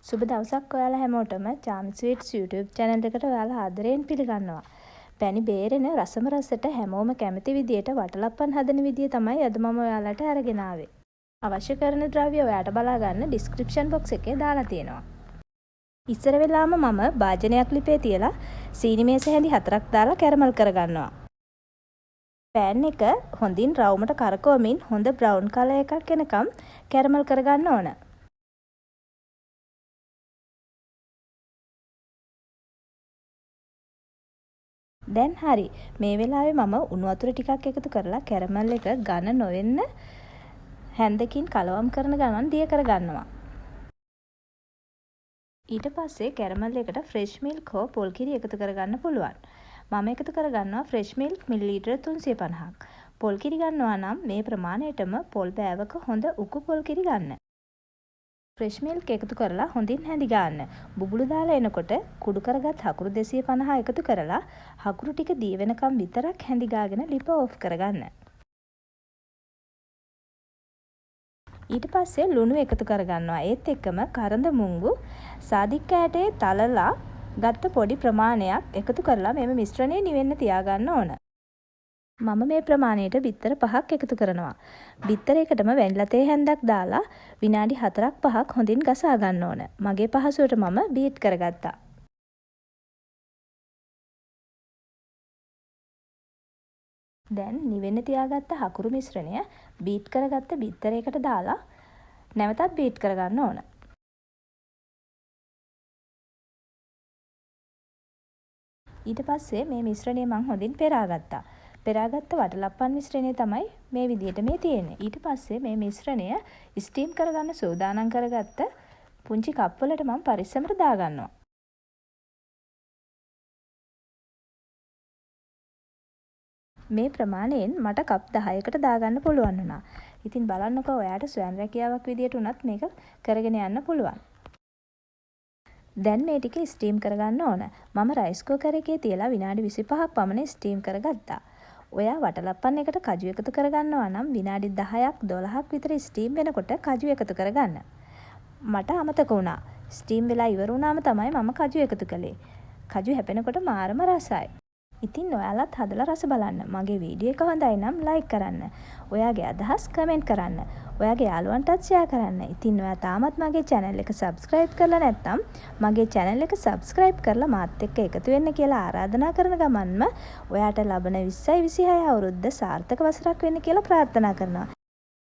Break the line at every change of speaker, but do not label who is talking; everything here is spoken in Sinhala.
සුබ දවසක් ඔයාලා හැමෝටම චාම් ස්වීට්ස් YouTube channel එකට ඔයාලා ආදරයෙන් පිළිගන්නවා. පැණි බේරෙන රසම රසට හැමෝම කැමති විදියට වටලප්පන් හදන විදිය තමයි අද මම ඔයාලට අරගෙන ආවේ. අවශ්‍ය කරන ද්‍රව්‍ය ඔයාට බලා ගන්න description box එකේ දාලා තියෙනවා. ඉස්සර වෙලාම මම භාජනයක් ලිපේ තියලා සීනි මේස හැඳි 4ක් දාලා කැරමල් කරගන්නවා. පෑන් එක හොඳින් රවුමට කරකවමින් හොඳ බ්‍රවුන් කලර් එකක් එනකම් කැරමල් කරගන්න ඕන. දැන් හරි. මේ වෙලාවේ මම උණු වතුර ටිකක් එකතු කරලා කැරමල් එක ඝන නොවෙන්න හැන්දකින් කලවම් කරන ගමන් දිය කරගන්නවා. ඊට පස්සේ කැරමල් එකට ෆ්‍රෙෂ් මිල්ක් හෝ පොල් කිරි එකතු කරගන්න පුළුවන්. මම එකතු කරගන්නවා ෆ්‍රෙෂ් මිල්ක් මිලිලීටර 350ක්. පොල් කිරි ගන්නවා නම් මේ ප්‍රමාණයටම පොල් බෑවක හොඳ උකු පොල් කිරි ගන්න. ෆ්‍රෙෂ් මිල්ක් එකතු කරලා හොඳින් හැඳි ගන්න. බුබුලු දාලා එනකොට කුඩු කරගත් හකුරු 250 එකතු කරලා හකුරු ටික දී වෙනකම් විතරක් හැඳි ගාගෙන ලිප ඕෆ් කරගන්න. ඊට පස්සේ ලුණු එකතු කරගන්නවා. ඒත් එක්කම කරඳ මුංගු සාදික් කෑටේ තලලා ගත්ත පොඩි ප්‍රමාණයක් එකතු කරලා මෙම මිශ්‍රණය නිවෙන්න තියාගන්න ඕන. මම මේ ප්‍රමාණයට බිත්තර 5ක් එකතු කරනවා. බිත්තර එකටම වැනිලා තේ හැන්දක් දාලා විනාඩි 4ක් 5ක් හොඳින් ගසා ගන්න ඕන. මගේ පහසුවට මම බීට් කරගත්තා. දැන් නිවෙන්න තියාගත්ත හකුරු මිශ්‍රණය බීට් කරගත්ත බිත්තර එකට දාලා නැවතත් බීට් කරගන්න ඕන. ඊට පස්සේ මේ මිශ්‍රණය මම හොඳින් පෙරාගත්තා. පෙරාගත්ත වටලප්පන් මිශ්‍රණය තමයි මේ විදියට මේ තියෙන්නේ. ඊට පස්සේ මේ මිශ්‍රණය ස්ටීම් කරගන්න සූදානම් කරගත්ත පුංචි කප් වලට මම පරිස්සමට දාගන්නවා. මේ ප්‍රමාණයෙන් මට කප් 10කට දාගන්න පුළුවන් වුණා. ඉතින් බලන්නකෝ ඔයාට ස්වයං රැකියාවක් විදියට උනත් මේක කරගෙන යන්න පුළුවන්. දැන් මේ ටික ස්ටීම් කරගන්න ඕන. මම රයිස් කුකර් එකේ තියලා විනාඩි 25ක් පමණ ස්ටීම් කරගත්තා. ඔයා වටලප්පන් එකට කජු එකතු කරගන්නවා නම් විනාඩි 10ක් 12ක් විතර ස්ටීම් වෙනකොට කජු එකතු කරගන්න. මට අමතක වුණා. ස්ටීම් වෙලා ඉවර වුණාම තමයි මම කජු එකතු කළේ. කජු හැපෙනකොට මාරම රසයි. ඉතින් ඔයාලත් හදලා රස බලන්න. මගේ වීඩියෝ එක හොඳයි නම් ලයික් කරන්න. ඔයාගේ අදහස් කමෙන්ට් කරන්න. ඔයාගේ යාළුවන්ටත් ෂෙයා කරන්න. ඉතින් ඔයා තාමත් මගේ channel එක subscribe කරලා නැත්නම් මගේ channel එක subscribe කරලා මාත් එක්ක එකතු වෙන්න කියලා ආරාධනා කරන ගමන්ම ඔයාට ලබන 2026 අවුරුද්ද සාර්ථක වසරක් වෙන්න කියලා ප්‍රාර්ථනා කරනවා.